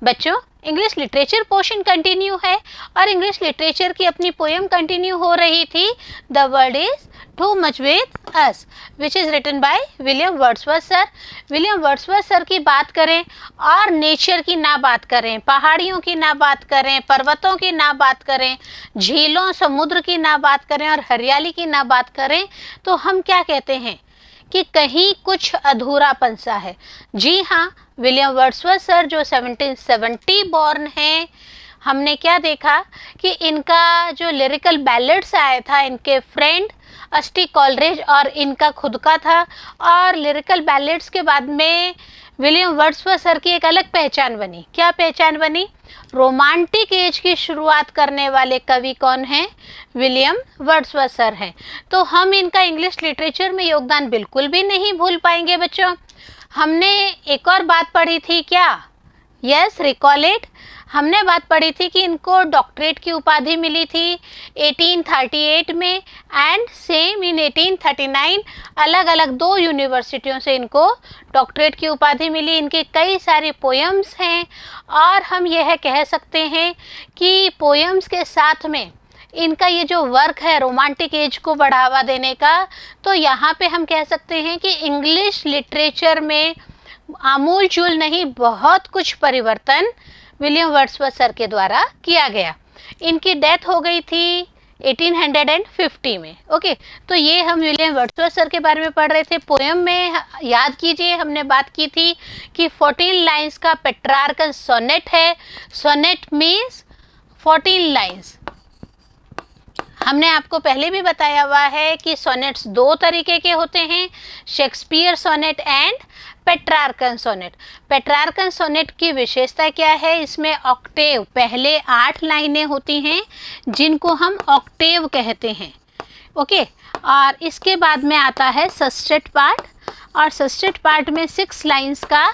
बच्चों English literature portion continue है और इंग्लिश लिटरेचर की अपनी पोएम कंटिन्यू हो रही थी, the world is too much with us, which is written by William Wordsworth sir. William Wordsworth sir की बात करें और नेचर की ना बात करें, पहाड़ियों की ना बात करें, पर्वतों की ना बात करें, झीलों समुद्र की ना बात करें और हरियाली की ना बात करें, तो हम क्या कहते हैं कि कहीं कुछ अधूरापन सा है। जी हाँ, विलियम वर्ड्सवर्थ सर जो 1770 बॉर्न हैं, हमने क्या देखा कि इनका जो लिरिकल बैलेड्स आया था, इनके फ्रेंड अस्टी कॉलरेज और इनका खुद का था, और लिरिकल बैलेड्स के बाद में विलियम वर्ड्सवर्थ सर की एक अलग पहचान बनी। क्या पहचान बनी? रोमांटिक एज की शुरुआत करने वाले कवि कौन हैं? विलियम वर्ड्सवर्थ सर हैं। तो हम इनका इंग्लिश लिटरेचर में योगदान बिल्कुल भी नहीं भूल पाएंगे बच्चों। हमने एक और बात पढ़ी थी, क्या? Yes, recall it. हमने बात पढ़ी थी कि इनको डॉक्टरेट की उपाधि मिली थी 1838 में एंड सेम इन 1839 अलग अलग 2 यूनिवर्सिटियों से इनको डॉक्टरेट की उपाधि मिली। इनके कई सारे पोएम्स हैं और हम यह कह सकते हैं कि पोएम्स के साथ में इनका ये जो वर्क है रोमांटिक एज को बढ़ावा देने का, तो यहाँ पे हम कह सकते हैं कि इंग्लिश लिटरेचर में आमूल चूल नहीं, बहुत कुछ परिवर्तन विलियम वर्ड्सवर्थ सर के द्वारा किया गया। इनकी डेथ हो गई थी 1850 में। ओके, तो ये हम विलियम वर्ड्सवर्थ सर के बारे में पढ़ रहे थे। पोएम में याद कीजिए हमने बात की थी कि 14 लाइन्स का पेट्रार्कन सोनेट है। Sonnet means 14 lines. हमने आपको पहले भी बताया हुआ है कि सोनेट्स 2 तरीके के होते हैं, Shakespeare sonnet and Petrarchan sonnet. Petrarchan sonnet की विशेषता क्या है? इसमें ऑक्टेव, पहले 8 लाइनें होती हैं जिनको हम ऑक्टेव कहते हैं। ओके, और इसके बाद में आता है सस्टेट पार्ट, और सस्टेट पार्ट में 6 लाइन्स का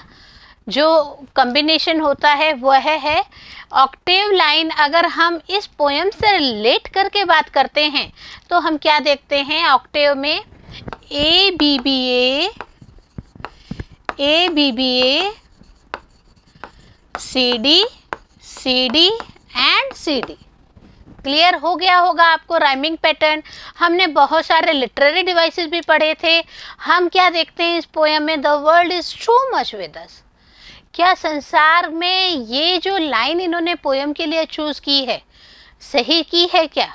जो कॉम्बिनेशन होता है वह है ऑक्टेव लाइन। अगर हम इस पोएम से रिलेट करके बात करते हैं तो हम क्या देखते हैं? ऑक्टेव में A B B A, C D and C D. Clear हो गया होगा आपको राइमिंग पैटर्न। हमने बहुत सारे लिटरेरी डिवाइसेस भी पढ़े थे। हम क्या देखते हैं इस पोएम में? The world is too much with अस। क्या संसार में ये जो लाइन इन्होंने पोएम के लिए चूज की है सही की है क्या?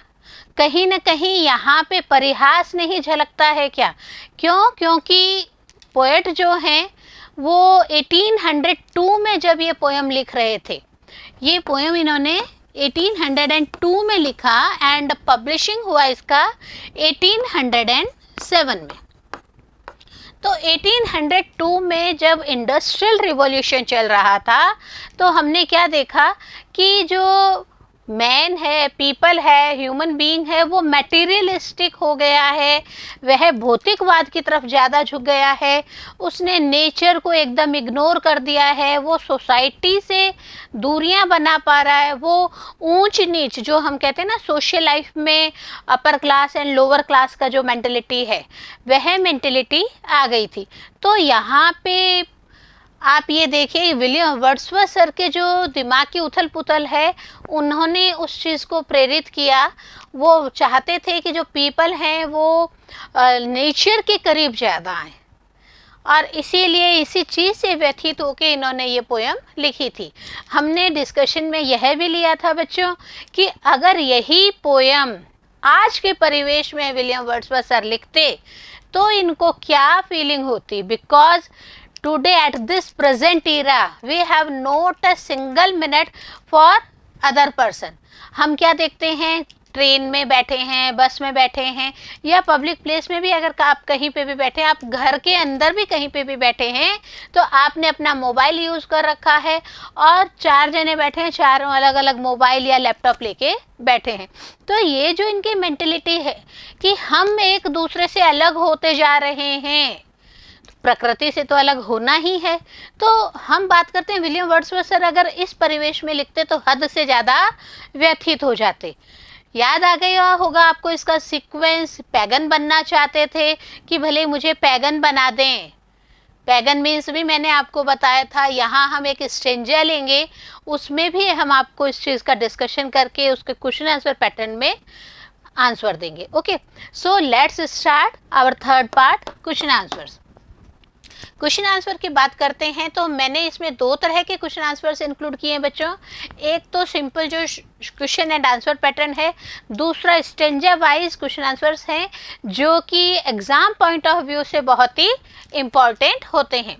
कहीं ना कहीं यहाँ पे परिहास नहीं झलकता है क्या? क्यों? क्योंकि पोएट जो हैं वो 1802 में जब ये पोएम लिख रहे थे, ये पोएम इन्होंने 1802 में लिखा एंड पब्लिशिंग हुआ इसका 1807 में। तो 1802 में जब इंडस्ट्रियल रिवॉल्यूशन चल रहा था तो हमने क्या देखा कि जो मैन है, पीपल है, ह्यूमन बीइंग है, वो मटेरियलिस्टिक हो गया है, वह भौतिकवाद की तरफ ज़्यादा झुक गया है, उसने नेचर को एकदम इग्नोर कर दिया है, वो सोसाइटी से दूरियां बना पा रहा है, वो ऊंच नीच जो हम कहते हैं ना सोशल लाइफ में upper class and lower class का जो मेंटलिटी है वह मेंटलिटी आ गई थी। तो यहाँ पे आप ये देखिए विलियम वर्ड्सवर्थ सर के जो दिमाग की उथल पुथल है उन्होंने उस चीज़ को प्रेरित किया। वो चाहते थे कि जो पीपल हैं वो नेचर के करीब ज़्यादा आए और इसीलिए इसी चीज़ से व्यथित होकर इन्होंने ये पोएम लिखी थी। हमने डिस्कशन में यह भी लिया था बच्चों कि अगर यही पोएम आज के परिवेश में विलियम वर्ड्सवर्थ सर लिखते तो इनको क्या फीलिंग होती। Because today at this present era we have not a single minute for other person। हम क्या देखते हैं? ट्रेन में बैठे हैं, बस में बैठे हैं या पब्लिक प्लेस में भी अगर आप कहीं पे भी बैठे हैं, आप घर के अंदर भी कहीं पे भी बैठे हैं तो आपने अपना मोबाइल यूज़ कर रखा है और 4 जने बैठे हैं, चारों अलग अलग मोबाइल या लैपटॉप लेके बैठे हैं। तो ये जो इनकी मेंटलिटी है कि हम एक दूसरे से अलग होते जा रहे हैं, प्रकृति से तो अलग होना ही है। तो हम बात करते हैं विलियम वर्ड्सवर्थ सर अगर इस परिवेश में लिखते तो हद से ज़्यादा व्यथित हो जाते। याद आ गया होगा आपको इसका सीक्वेंस। पैगन बनना चाहते थे कि भले मुझे पैगन बना दें, पैगन मीन्स भी मैंने आपको बताया था। यहाँ हम एक स्ट्रेंजर लेंगे, उसमें भी हम आपको इस चीज़ का डिस्कशन करके उसके क्वेश्चन आंसर पैटर्न में आंसर देंगे। Okay, so let's start our third part, question answers. Question answer की बात करते हैं तो मैंने इसमें दो तरह के क्वेश्चन आंसर्स इंक्लूड किए हैं बच्चों। एक तो सिंपल जो क्वेश्चन एंड आंसर पैटर्न है, दूसरा स्टेंजा वाइज क्वेश्चन आंसर्स हैं जो कि एग्जाम पॉइंट ऑफ व्यू से बहुत ही इम्पॉर्टेंट होते हैं।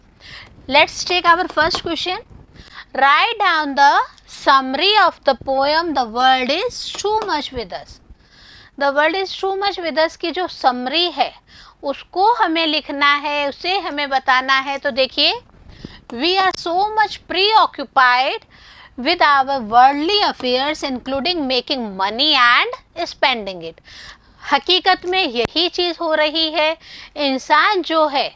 Let's take our first question. Write down the summary of the poem the world is too much with us. The world is too much with us की जो summary है उसको हमें लिखना है, उसे हमें बताना है। तो देखिए, we are so much preoccupied with our worldly affairs including making money and spending it. हकीकत में यही चीज़ हो रही है। इंसान जो है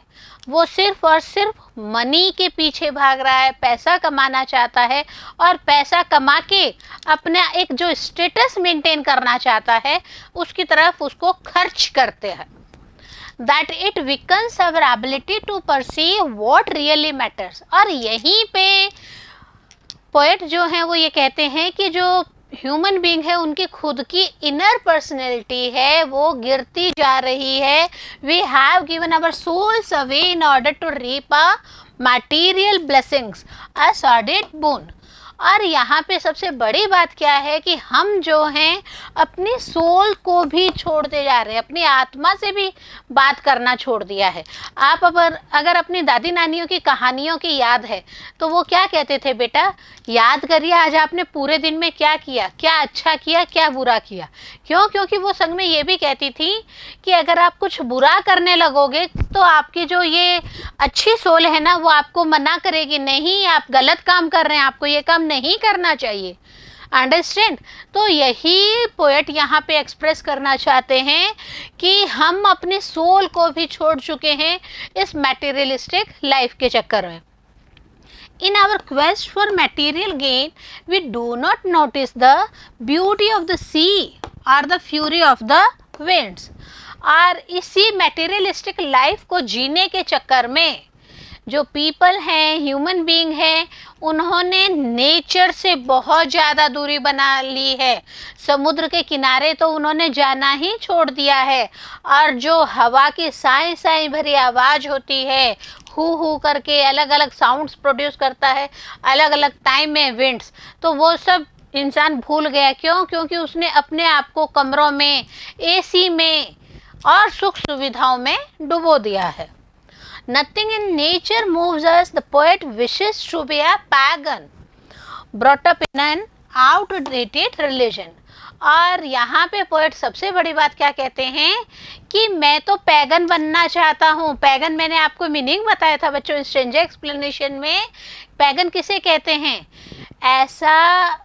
वो सिर्फ और सिर्फ मनी के पीछे भाग रहा है, पैसा कमाना चाहता है और पैसा कमा के अपना एक जो स्टेटस मेंटेन करना चाहता है उसकी तरफ उसको खर्च करते हैं। That it weakens our ability to perceive what really matters। और यहीं पे पोएट जो हैं वो ये कहते हैं कि जो ह्यूमन बीइंग है उनकी खुद की इनर पर्सनैलिटी है वो गिरती जा रही है। We have given our souls away in order to reap a material blessings a solid bone. और यहाँ पे सबसे बड़ी बात क्या है कि हम जो हैं अपनी सोल को भी छोड़ते जा रहे हैं, अपनी आत्मा से भी बात करना छोड़ दिया है। आप अगर अपनी दादी नानियों की कहानियों की याद है तो वो क्या कहते थे, बेटा याद करिए आज आपने पूरे दिन में क्या किया, क्या अच्छा किया, क्या बुरा किया। क्यों? क्योंकि वो संग में ये भी कहती थी कि अगर आप कुछ बुरा करने लगोगे तो आपकी जो ये अच्छी सोल है ना वो आपको मना करेगी, नहीं आप गलत काम कर रहे हैं, आपको ये काम नहीं करना चाहिए। अंडरस्टैंड? तो यही पोएट यहाँ पे एक्सप्रेस करना चाहते हैं कि हम अपने सोल को भी छोड़ चुके हैं इस मटेरियलिस्टिक लाइफ के चक्कर में। In our quest for material gain, we do not notice the beauty of the sea or the fury of the winds। और इसी मटेरियलिस्टिक लाइफ को जीने के चक्कर में जो पीपल हैं, ह्यूमन बीइंग हैं, उन्होंने नेचर से बहुत ज़्यादा दूरी बना ली है। समुद्र के किनारे तो उन्होंने जाना ही छोड़ दिया है। और जो हवा की साई साई भरी आवाज़ होती है, हू करके अलग अलग साउंड्स प्रोड्यूस करता है अलग अलग टाइम में विंड्स, तो वो सब इंसान भूल गया। क्यों? क्योंकि उसने अपने आप को कमरों में, एसी में और सुख सुविधाओं में डुबो दिया है। Nothing in nature moves us, the poet wishes to be a pagan, brought up in an outdated religion। और यहाँ पे पोएट सबसे बड़ी बात क्या कहते हैं कि मैं तो पैगन बनना चाहता हूँ। पैगन मैंने आपको मीनिंग बताया था बच्चों स्ट्रेंजर एक्सप्लेनेशन में। पैगन किसे कहते हैं? ऐसा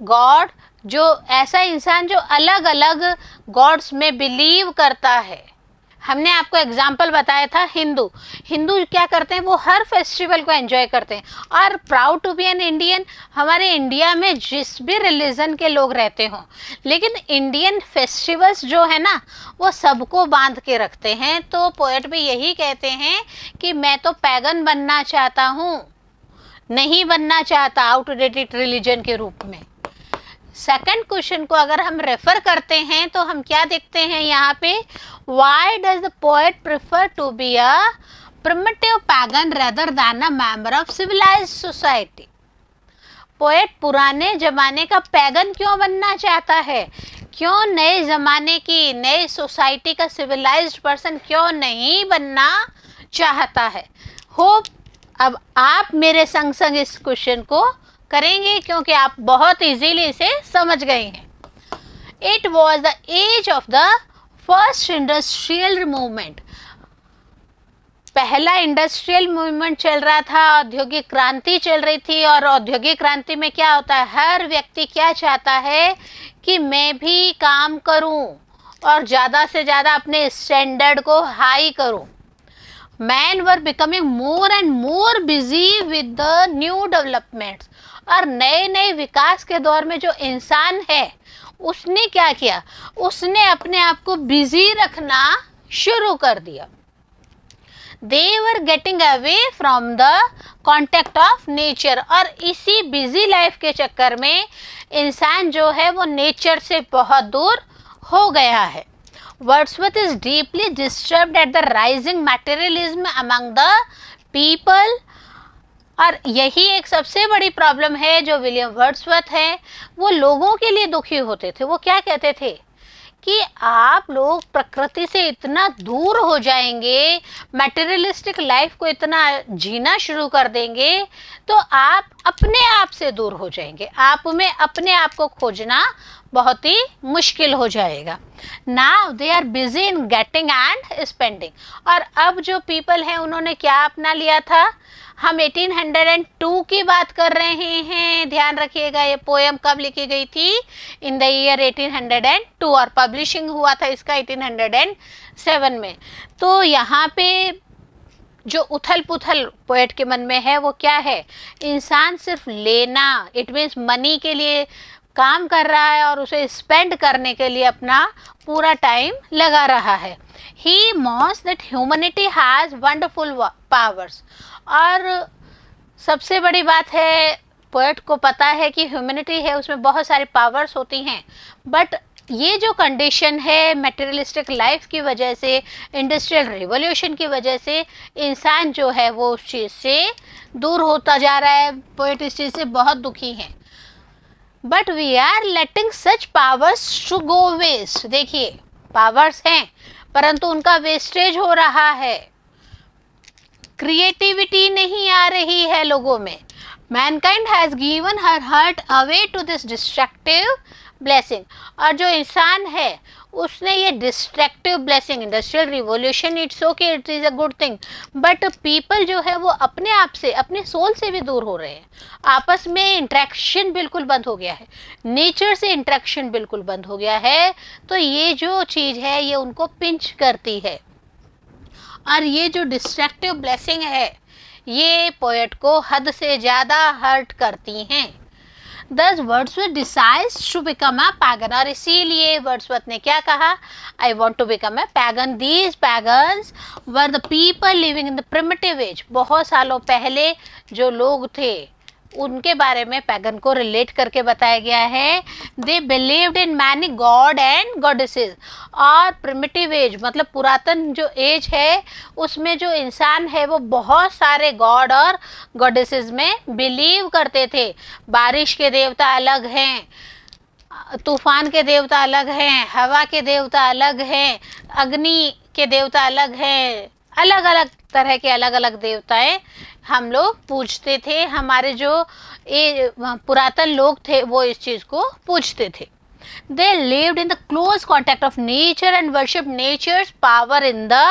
गॉड जो, ऐसा इंसान जो अलग अलग गॉड्स में बिलीव करता है। हमने आपको एग्जाम्पल बताया था हिंदू क्या करते हैं, वो हर फेस्टिवल को एंजॉय करते हैं। और proud to be an Indian, हमारे इंडिया में जिस भी रिलीजन के लोग रहते हों, लेकिन इंडियन फेस्टिवल्स जो है ना वो सबको बांध के रखते हैं। तो पोएट भी यही कहते हैं कि मैं तो पैगन बनना चाहता हूँ, नहीं बनना चाहता आउटडेटेड रिलीजन के रूप में। सेकंड क्वेश्चन को अगर हम रेफर करते हैं तो हम क्या देखते हैं यहाँ पे, why does the poet prefer to be a primitive pagan rather than a member of civilised society. Poet पुराने जमाने का पैगन क्यों बनना चाहता है? क्यों नए ज़माने की, नई सोसाइटी का सिविलाइज्ड पर्सन क्यों नहीं बनना चाहता है? होप अब आप मेरे संग संग इस क्वेश्चन को करेंगे क्योंकि आप बहुत इजीली इसे समझ गए हैं। It was the age of the first industrial movement. पहला इंडस्ट्रियल मूवमेंट चल रहा था, औद्योगिक क्रांति चल रही थी। और औद्योगिक क्रांति में क्या होता है, हर व्यक्ति क्या चाहता है कि मैं भी काम करूं और ज़्यादा से ज़्यादा अपने स्टैंडर्ड को हाई करूं। Man were becoming more and more busy with the new developments. और नए नए विकास के दौर में जो इंसान है उसने क्या किया, उसने अपने आप को बिजी रखना शुरू कर दिया। They were getting away from the contact of nature. और इसी बिजी लाइफ के चक्कर में इंसान जो है वो नेचर से बहुत दूर हो गया है। Wordsworth is deeply disturbed at the rising materialism among the people. और यही एक सबसे बड़ी प्रॉब्लम है जो विलियम वर्ड्सवर्थ है वो लोगों के लिए दुखी होते थे। वो क्या कहते थे कि आप लोग प्रकृति से इतना दूर हो जाएंगे, मटेरियलिस्टिक लाइफ को इतना जीना शुरू कर देंगे तो आप अपने आप से दूर हो जाएंगे, आप में अपने आप को खोजना बहुत ही मुश्किल हो जाएगा। Now they are busy in getting and spending. और अब जो पीपल हैं उन्होंने क्या अपना लिया था, हम 1802 की बात कर रहे हैं, ध्यान रखिएगा। ये पोएम कब लिखी गई थी, इन द ईयर 1802, और पब्लिशिंग हुआ था इसका 1807 में। तो यहाँ पे जो उथल पुथल पोएट के मन में है वो क्या है, इंसान सिर्फ लेना, इट मीन्स मनी के लिए काम कर रहा है और उसे स्पेंड करने के लिए अपना पूरा टाइम लगा रहा है। He mourns that humanity has wonderful powers. और सबसे बड़ी बात है, पोएट को पता है कि ह्यूमनिटी है उसमें बहुत सारी पावर्स होती हैं, बट ये जो कंडीशन है मटेरियलिस्टिक लाइफ की वजह से, इंडस्ट्रियल रिवॉल्यूशन की वजह से इंसान जो है वो उस चीज़ से दूर होता जा रहा है। पोएट इस चीज़ से बहुत दुखी हैं। But we are letting such powers to go waste. देखिए पावर्स हैं परंतु उनका वेस्टेज हो रहा है, क्रिएटिविटी नहीं आ रही है लोगों में। Mankind has given her heart away to this destructive blessing. और जो इंसान है उसने ये destructive blessing, industrial revolution, it's okay, it is a good thing, but people जो है वो अपने आप से, अपने सोल से भी दूर हो रहे हैं। आपस में इंट्रैक्शन बिल्कुल बंद हो गया है, नेचर से इंट्रैक्शन बिल्कुल बंद हो गया है। तो ये जो चीज़ है ये उनको पिंच करती है। और ये जो डिस्ट्रक्टिव ब्लेसिंग है ये पोएट को हद से ज़्यादा हर्ट करती हैं। Thus Wordsworth decides to become a pagan। और इसीलिए वर्ड्सवर्थ ने क्या कहा, I want to become a pagan। These pagans were the people living in the primitive age। बहुत सालों पहले जो लोग थे उनके बारे में पैगन को रिलेट करके बताया गया है। They believed in many God and goddesses. और प्रिमिटिव एज मतलब पुरातन जो एज है उसमें जो इंसान है वो बहुत सारे गॉड और गॉडेसेस में बिलीव करते थे। बारिश के देवता अलग हैं, तूफान के देवता अलग हैं, हवा के देवता अलग हैं, अग्नि के देवता अलग हैं, अलग अलग तरह के अलग अलग देवताएं हम लोग पूजते थे। हमारे जो पुरातन लोग थे वो इस चीज़ को पूजते थे। They lived in the close contact of nature and worshiped nature's power in the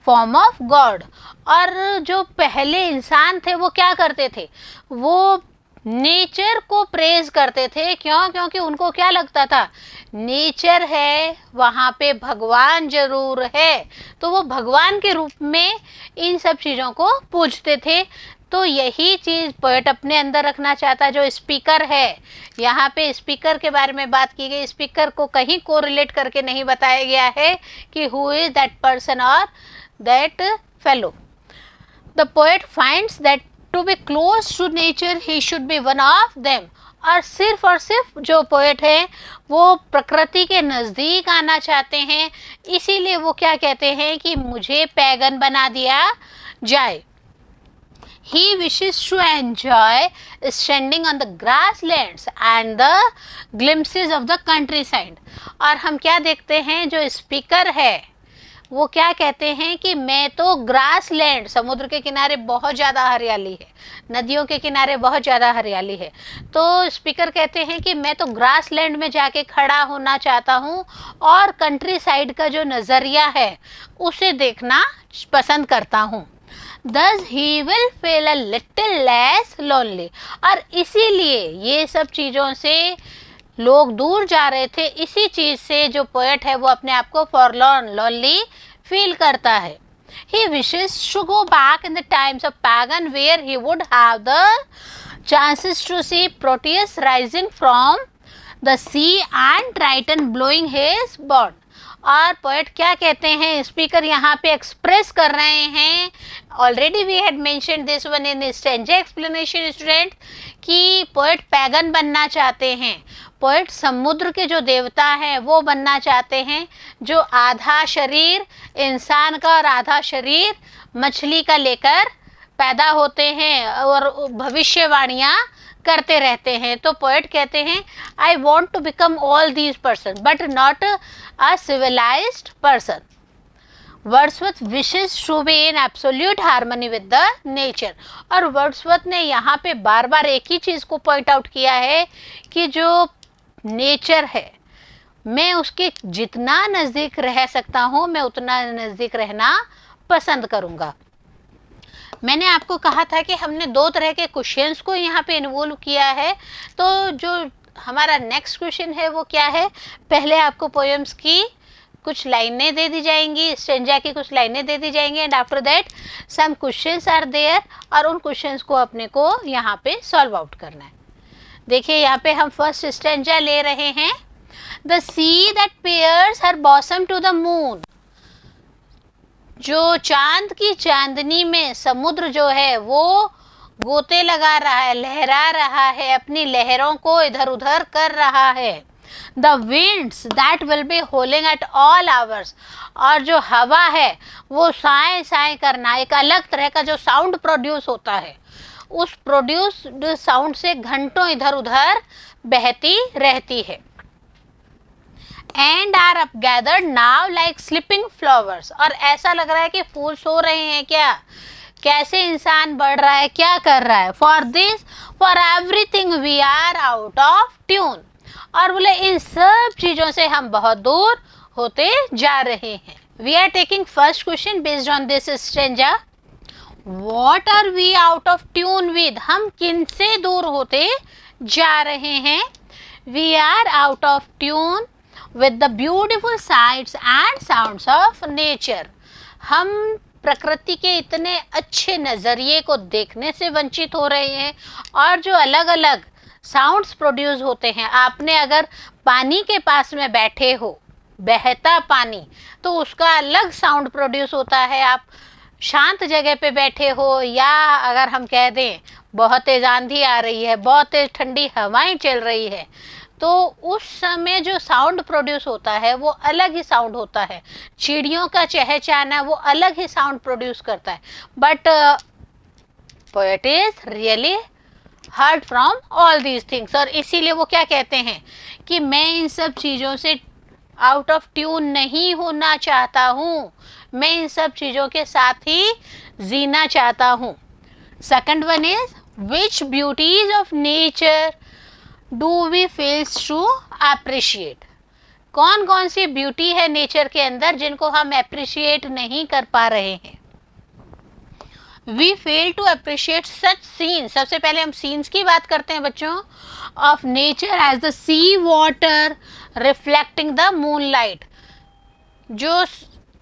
form of God। और जो पहले इंसान थे वो क्या करते थे, वो नेचर को प्रेज करते थे। क्यों? क्योंकि उनको क्या लगता था, नेचर है वहाँ पे भगवान जरूर है, तो वो भगवान के रूप में इन सब चीज़ों को पूजते थे। तो यही चीज़ पोएट अपने अंदर रखना चाहता है। जो स्पीकर है, यहाँ पे स्पीकर के बारे में बात की गई, स्पीकर को कहीं को रिलेट करके नहीं बताया गया है कि हु इज़ दैट पर्सन और that fellow. The poet finds that to be close to nature he should be one of them. और सिर्फ जो पोएट है वो प्रकृति के नज़दीक आना चाहते हैं, इसीलिए वो क्या कहते हैं कि मुझे पैगन बना दिया जाए। He wishes to enjoy standing on the grasslands and the glimpses of the countryside। और हम क्या देखते हैं, जो स्पीकर है वो क्या कहते हैं कि मैं तो ग्रासलैंड, समुद्र के किनारे बहुत ज़्यादा हरियाली है, नदियों के किनारे बहुत ज़्यादा हरियाली है, तो स्पीकर कहते हैं कि मैं तो ग्रासलैंड में जाके खड़ा होना चाहता हूँ और कंट्री साइड का जो नज़रिया है उसे देखना पसंद करता हूँ। Thus he will feel a little less lonely। और इसीलिए ये सब चीज़ों से लोग दूर जा रहे थे। इसी चीज़ से जो पोएट है वो अपने आप को forlorn, lonely फील करता है। He wishes to go back in the times of pagan where he would have the chances to see Proteus rising from the sea and Triton blowing his horn। और poet क्या कहते हैं, speaker यहाँ पे express कर रहे हैं. Already we had mention this one in stanza explanation student, कि पोएट पैगन बनना चाहते हैं. पोएट समुद्र के जो देवता हैं वो बनना चाहते हैं, जो आधा शरीर इंसान का और आधा शरीर मछली का लेकर पैदा होते हैं और भविष्यवाणियाँ करते रहते हैं. तो पोएट कहते हैं I want to become all these person but not a civilised person. Wordsworth wishes to be in absolute harmony with the nature. और वर्ड्सवर्थ ने यहाँ पे बार बार एक ही चीज़ को पॉइंट आउट किया है कि जो नेचर है, मैं उसके जितना नज़दीक रह सकता हूँ मैं उतना नज़दीक रहना पसंद करूँगा. मैंने आपको कहा था कि हमने 2 तरह के क्वेश्चंस को यहाँ पे इन्वॉल्व किया है. तो जो हमारा नेक्स्ट क्वेश्चन है वो क्या है, पहले आपको पोएम्स की कुछ लाइनें दे दी जाएंगी, स्टेंजा की कुछ लाइनें दे दी जाएंगी, and after that some questions are there, और उन क्वेश्चंस को अपने को यहाँ पे सॉल्व आउट करना है. देखिए यहाँ पे हम फर्स्ट स्टेंजा ले रहे हैं. The sea that bares her bosom to the moon. जो चांद की चांदनी में समुद्र जो है वो गोते लगा रहा है, लहरा रहा है, अपनी लहरों को इधर उधर कर रहा है. The winds that will be howling at all hours. और जो हवा है वो साए साए करना, एक अलग तरह का जो साउंड प्रोड्यूस होता है, उस प्रोड्यूस्ड साउंड से घंटों इधर उधर बहती रहती है. And are up gathered now like sleeping flowers. और ऐसा लग रहा है कि फूल सो रहे हैं क्या, कैसे इंसान बढ़ रहा है, क्या कर रहा है. For this for everything we are out of tune. और बोले इन सब चीज़ों से हम बहुत दूर होते जा रहे हैं. We are taking first question based on this stanza. What are we out of tune with. हम किन से दूर होते जा रहे हैं. We are out of tune with the beautiful sights and sounds of nature. हम प्रकृति के इतने अच्छे नज़रिए को देखने से वंचित हो रहे हैं, और जो अलग अलग साउंड्स प्रोड्यूस होते हैं. आपने अगर पानी के पास में बैठे हो, बहता पानी, तो उसका अलग साउंड प्रोड्यूस होता है. आप शांत जगह पे बैठे हो, या अगर हम कह दें बहुत तेज़ आंधी आ रही है, बहुत तेज़ ठंडी हवाएं चल रही है, तो उस समय जो साउंड प्रोड्यूस होता है वो अलग ही साउंड होता है. चिड़ियों का चहचहाना वो अलग ही साउंड प्रोड्यूस करता है. But poet is really heard from all these things. और इसीलिए वो क्या कहते हैं कि मैं इन सब चीज़ों से आउट ऑफ ट्यून नहीं होना चाहता हूँ, मैं इन सब चीज़ों के साथ ही जीना चाहता हूँ. Second one is which beauties of nature do we fails to appreciate. कौन कौन सी ब्यूटी है नेचर के अंदर जिनको हम अप्रिशिएट नहीं कर पा रहे हैं. We fail to appreciate such scenes. सबसे पहले हम सीन्स की बात करते हैं बच्चों. Of nature as the sea water reflecting the moonlight. जो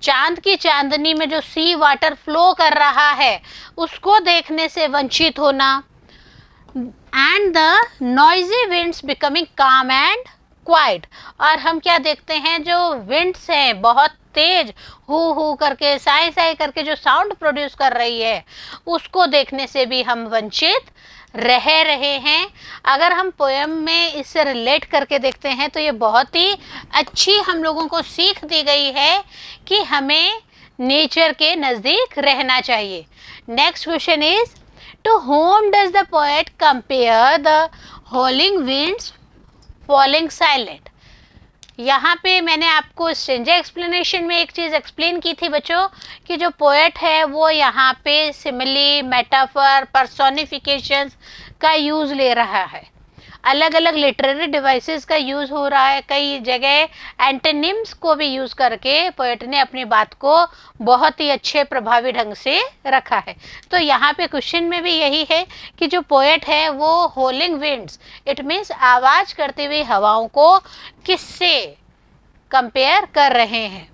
चांद की चांदनी में जो सी वाटर फ्लो कर रहा है उसको देखने से वंचित होना. and the noisy winds becoming calm and quiet. और हम क्या देखते हैं, जो winds हैं बहुत तेज हु करके साई साई करके जो साउंड प्रोड्यूस कर रही है, उसको देखने से भी हम वंचित रह रहे हैं. अगर हम पोएम में इससे रिलेट करके देखते हैं तो ये बहुत ही अच्छी हम लोगों को सीख दी गई है कि हमें नेचर के नज़दीक रहना चाहिए. Next question is to whom does the poet compare the howling winds falling silent. यहाँ पे मैंने आपको स्टेंजा एक्सप्लेनेशन में एक चीज़ एक्सप्लेन की थी बच्चों कि जो पोएट है वो यहाँ पे सिमिली, मेटाफर, पर्सोनिफिकेशंस का यूज़ ले रहा है. अलग अलग लिटरेरी डिवाइसेस का यूज़ हो रहा है. कई जगह एंटोनिम्स को भी यूज़ करके पोएट ने अपनी बात को बहुत ही अच्छे प्रभावी ढंग से रखा है. तो यहाँ पे क्वेश्चन में भी यही है कि जो पोएट है वो होलिंग विंड्स, इट मीन्स आवाज़ करती हुई हवाओं को किससे कंपेयर कर रहे हैं.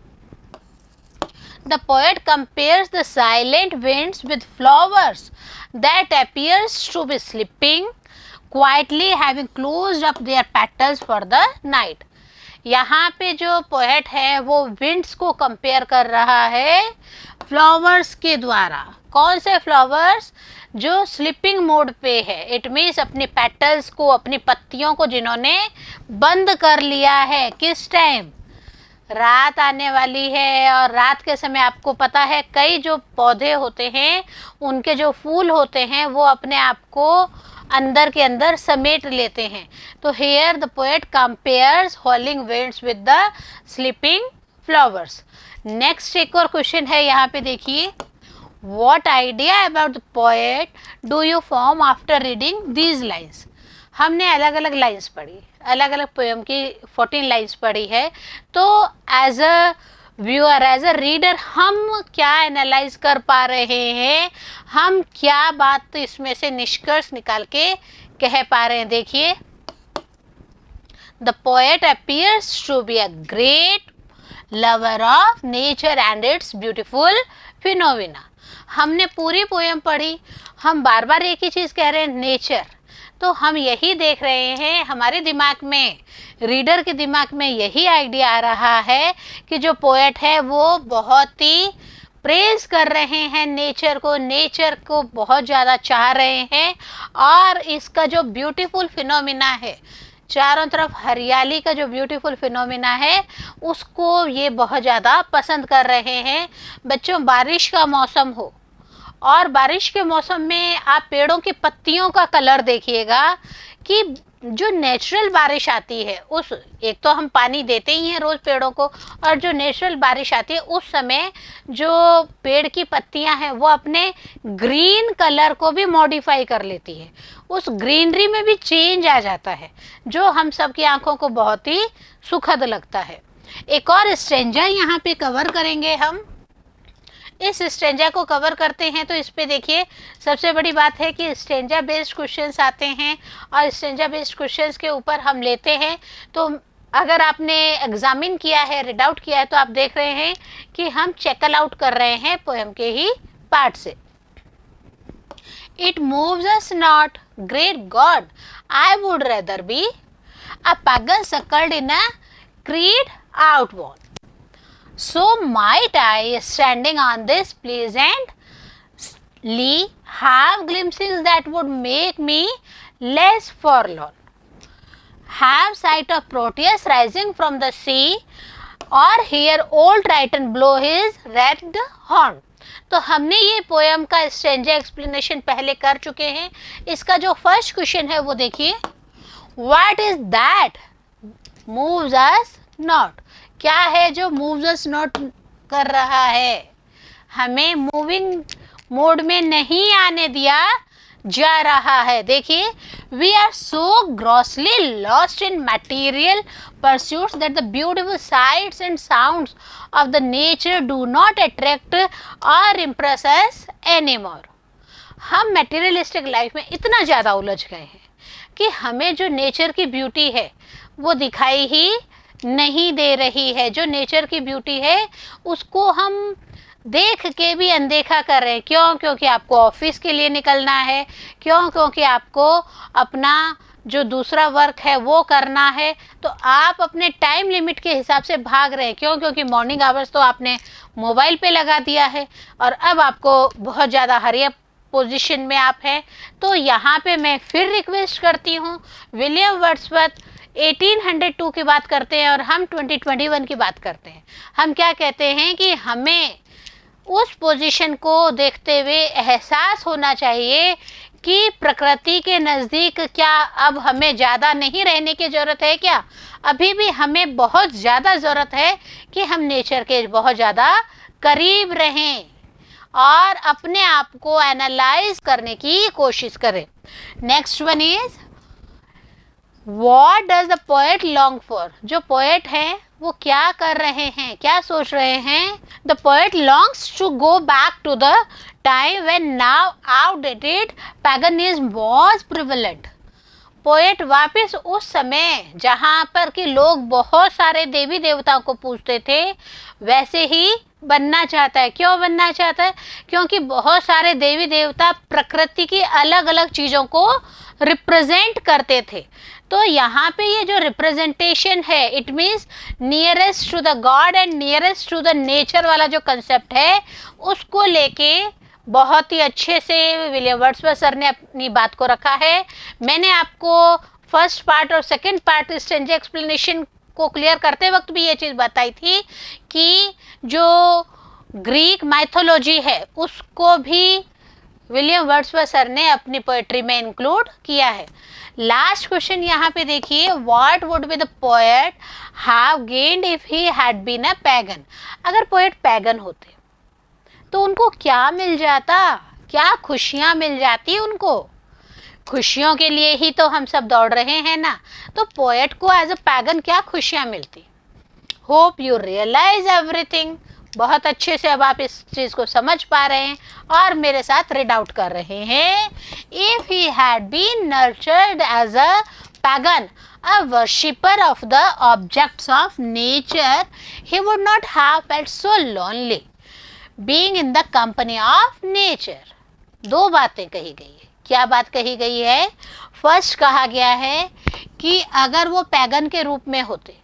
The poet compares the silent winds with flowers that appears to be sleeping quietly, having closed up their petals for the night. यहाँ पे जो पोएट है वो विंड्स को कंपेयर कर रहा है फ्लावर्स के द्वारा। कौन से फ्लावर्स? जो स्लीपिंग मोड पे है, इट मीन्स अपने पेटल्स को, अपनी पत्तियों को जिन्होंने बंद कर लिया है। किस टाइम? रात आने वाली है, और रात के समय आपको पता है कई जो पौधे होते हैं उनके जो फूल होते हैं वो अपने आप को अंदर के अंदर समेट लेते हैं। तो here the poet compares howling winds with the sleeping flowers. Next एक और क्वेश्चन है यहाँ पे, देखिए, What idea about the poet do you form after reading these lines? हमने अलग अलग लाइन्स पढ़ी, अलग अलग पोएम की 14 लाइन्स पढ़ी है। तो as a viewer, as a reader, हम क्या एनालाइज कर पा रहे हैं, हम क्या बात इसमें से निष्कर्ष निकाल के कह पा रहे हैं? देखिए, the poet appears to be a great lover of nature and its beautiful phenomena. हमने पूरी पोएम पढ़ी, हम बार बार एक ही चीज़ कह रहे हैं, नेचर। तो हम यही देख रहे हैं, हमारे दिमाग में, रीडर के दिमाग में यही आइडिया आ रहा है कि जो पोएट है वो बहुत ही प्रेज कर रहे हैं नेचर को बहुत ज़्यादा चाह रहे हैं, और इसका जो ब्यूटीफुल फिनोमिना है, चारों तरफ हरियाली का जो ब्यूटीफुल फिनोमिना है, उसको ये बहुत ज़्यादा पसंद कर रहे हैं। बच्चों, बारिश का मौसम हो और बारिश के मौसम में आप पेड़ों की पत्तियों का कलर देखिएगा कि जो नेचुरल बारिश आती है, उस एक तो हम पानी देते ही हैं रोज़ पेड़ों को, और जो नेचुरल बारिश आती है उस समय जो पेड़ की पत्तियां हैं वो अपने ग्रीन कलर को भी मॉडिफाई कर लेती है, उस ग्रीनरी में भी चेंज आ जाता है, जो हम सब की आंखों को बहुत ही सुखद लगता है। एक और स्टेंजा यहाँ पे कवर करेंगे हम। इस स्टेंजा को कवर करते हैं तो इस पे देखिए, सबसे बड़ी बात है कि स्टेंजा बेस्ड क्वेश्चंस आते हैं, और स्टेंजा बेस्ड क्वेश्चंस के ऊपर हम लेते हैं। तो अगर आपने एग्जामिन किया है, रीड आउट किया है, तो आप देख रहे हैं कि हम चेकल आउट कर रहे हैं पोएम के ही पार्ट से। It moves us not, great God, I would rather be a pagan suckled in a creed outworn. So might I, standing on this pleasantly, have glimpses that would make me less forlorn. Have sight of Proteus rising from the sea, or hear old Triton blow his red horn. तो हमने ये poem का stanza explanation पहले कर चुके हैं। इसका जो फर्स्ट क्वेश्चन है वो देखिए, What is that moves us not? क्या है जो moves us not कर रहा है, हमें मूविंग मोड में नहीं आने दिया जा रहा है? देखिए, we are so grossly lost in material pursuits that the beautiful sights and sounds of the nature do not attract or impress us anymore. हम मटेरियलिस्टिक लाइफ में इतना ज़्यादा उलझ गए हैं कि हमें जो नेचर की ब्यूटी है वो दिखाई ही नहीं दे रही है। जो नेचर की ब्यूटी है उसको हम देख के भी अनदेखा कर रहे हैं। क्यों? क्योंकि आपको ऑफिस के लिए निकलना है, क्यों? क्योंकि आपको अपना जो दूसरा वर्क है वो करना है, तो आप अपने टाइम लिमिट के हिसाब से भाग रहे हैं। क्यों? क्योंकि मॉर्निंग आवर्स तो आपने मोबाइल पे लगा दिया है, और अब आपको बहुत ज़्यादा हरी अप पोजीशन में आप हैं। तो यहाँ पे मैं फिर रिक्वेस्ट करती हूँ, विलियम वर्ड्सवर्थ 1802 की बात करते हैं और हम 2021 की बात करते हैं। हम क्या कहते हैं कि हमें उस पोजीशन को देखते हुए एहसास होना चाहिए कि प्रकृति के नज़दीक क्या अब हमें ज़्यादा नहीं रहने की ज़रूरत है? क्या अभी भी हमें बहुत ज़्यादा ज़रूरत है कि हम नेचर के बहुत ज़्यादा करीब रहें और अपने आप को एनालाइज करने की कोशिश करें। Next one is, what does the poet long for? जो पोएट है वो क्या कर रहे हैं, क्या सोच रहे हैं? The poet longs to go back to the time when now outdated paganism was prevalent. Poet वापस उस समय जहाँ पर कि लोग बहुत सारे देवी देवताओं को पूजते थे वैसे ही बनना चाहता है। क्यों बनना चाहता है? क्योंकि बहुत सारे देवी देवता प्रकृति की अलग अलग चीज़ों को रिप्रेजेंट करते थे। तो यहाँ पे ये जो रिप्रेजेंटेशन है, it means nearest to the god and nearest to the nature वाला जो कंसेप्ट है, उसको लेके बहुत ही अच्छे से विलियम वर्ड्सवर्थ सर ने अपनी बात को रखा है। मैंने आपको फर्स्ट पार्ट और सेकंड पार्ट स्ट्रेंजर एक्सप्लेनेशन को क्लियर करते वक्त भी ये चीज़ बताई थी कि जो ग्रीक माइथोलॉजी है उसको भी विलियम वर्ड्सवर्थ सर ने अपनी पोएट्री में इंक्लूड किया है। लास्ट क्वेश्चन यहाँ पे देखिए, what would be the poet have gained if he had been a pagan. अगर पोएट पैगन होते तो उनको क्या मिल जाता, क्या खुशियाँ मिल जाती उनको। खुशियों के लिए ही तो हम सब दौड़ रहे हैं ना, तो पोएट को एज अ पैगन क्या खुशियाँ मिलती। Hope you realise everything. बहुत अच्छे से अब आप इस चीज़ को समझ पा रहे हैं और मेरे साथ रीड आउट कर रहे हैं। If he had been nurtured as a pagan, a worshipper of the objects of nature, he would not have felt so lonely being in the company of nature। दो बातें कही गई है। क्या बात कही गई है? फर्स्ट कहा गया है कि अगर वो पैगन के रूप में होते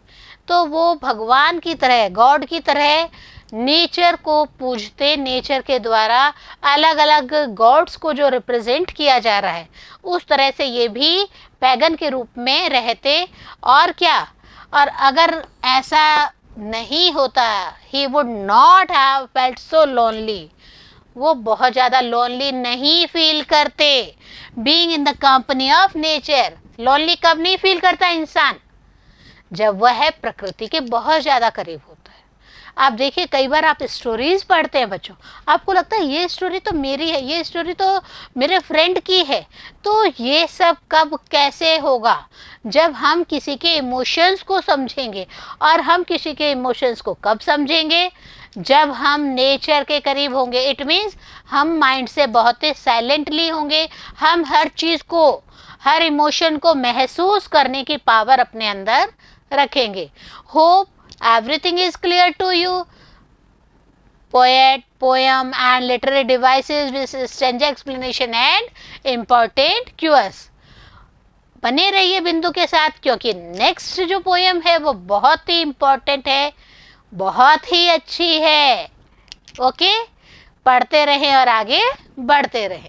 तो वो भगवान की तरह, गॉड की तरह नेचर को पूजते, नेचर के द्वारा अलग अलग गॉड्स को जो रिप्रेजेंट किया जा रहा है उस तरह से ये भी पैगन के रूप में रहते। और क्या, और अगर ऐसा नहीं होता, he would not have felt so lonely, वो बहुत ज़्यादा लोनली नहीं फील करते। Being in the company of nature, lonely कब नहीं फील करता इंसान? जब वह प्रकृति के बहुत ज़्यादा करीब होता है। आप देखिए कई बार आप स्टोरीज पढ़ते हैं बच्चों, आपको लगता है ये स्टोरी तो मेरी है, ये स्टोरी तो मेरे फ्रेंड की है। तो ये सब कब कैसे होगा? जब हम किसी के इमोशंस को समझेंगे। और हम किसी के इमोशंस को कब समझेंगे? जब हम नेचर के करीब होंगे। इट मीन्स हम माइंड से बहुत ही साइलेंटली होंगे। हम हर चीज़ को, हर इमोशन को महसूस करने की पावर अपने अंदर रखेंगे। Hope everything is clear to you। Poet, poem and literary devices with stranger explanation and important cues। बने रहिए बिंदु के साथ, क्योंकि नेक्स्ट जो पोएम है वो बहुत ही इम्पोर्टेंट है, बहुत ही अच्छी है। ओके, पढ़ते रहें और आगे बढ़ते रहें।